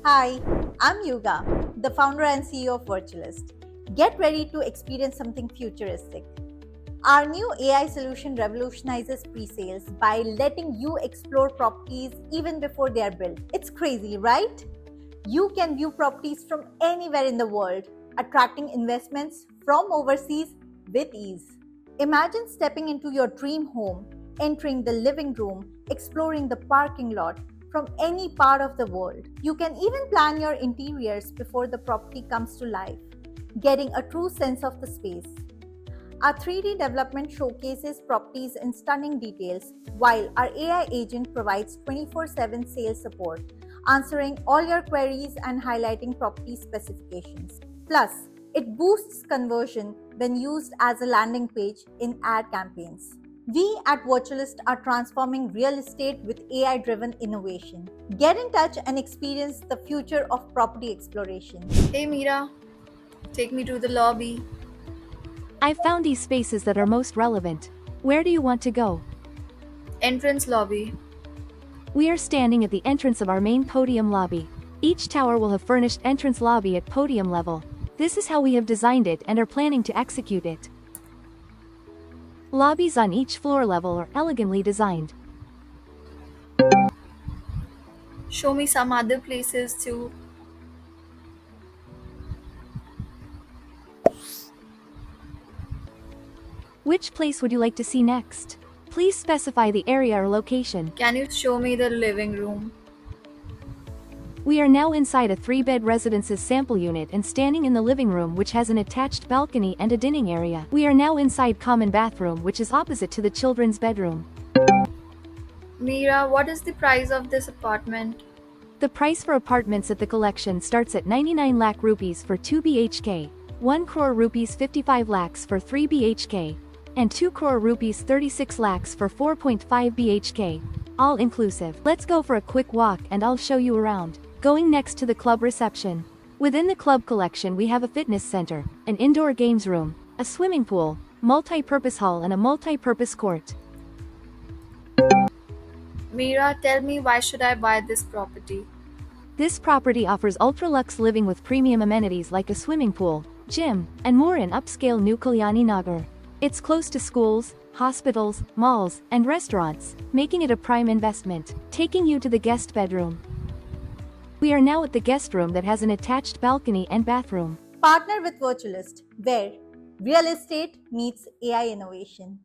Hi, I'm Yuga, the founder and CEO of Virtualyyst. Get ready to experience something futuristic. Our new AI solution revolutionizes pre-sales by letting you explore properties even before they are built. It's crazy, right? You can view properties from anywhere in the world, attracting investments from overseas with ease. Imagine stepping into your dream home, entering the living room, exploring the parking lot from any part of the world. You can even plan your interiors before the property comes to life, getting a true sense of the space. Our 3D development showcases properties in stunning details, while our AI agent provides 24/7 sales support, answering all your queries and highlighting property specifications. Plus, it boosts conversion when used as a landing page in ad campaigns. We at Virtualyyst are transforming real estate with AI-driven innovation. Get in touch and experience the future of property exploration. Hey Mira, take me to the lobby. I've found these spaces that are most relevant. Where do you want to go? Entrance lobby. We are standing at the entrance of our main podium lobby. Each tower will have furnished entrance lobby at podium level. This is how we have designed it and are planning to execute it. Lobbies on each floor level are elegantly designed. Show me some other places too. Which place would you like to see next? Please specify the area or location. Can you show me the living room? We are now inside a 3-bed residence's sample unit and standing in the living room, which has an attached balcony and a dining area. We are now inside common bathroom, which is opposite to the children's bedroom. Mira, what is the price of this apartment? The price for apartments at the collection starts at 99 lakh rupees for 2 BHK, 1 crore rupees 55 lakhs for 3 BHK, and 2 crore rupees 36 lakhs for 4.5 BHK, all inclusive. Let's go for a quick walk and I'll show you around. Going next to the club reception. Within the club collection we have a fitness center, an indoor games room, a swimming pool, multi-purpose hall and a multi-purpose court. Mira, tell me, why should I buy this property? This property offers ultra-luxe living with premium amenities like a swimming pool, gym, and more in upscale New Kalyani Nagar. It's close to schools, hospitals, malls, and restaurants, making it a prime investment. Taking you to the guest bedroom. We are now at the guest room that has an attached balcony and bathroom. Partner with Virtualyyst, where real estate meets AI innovation.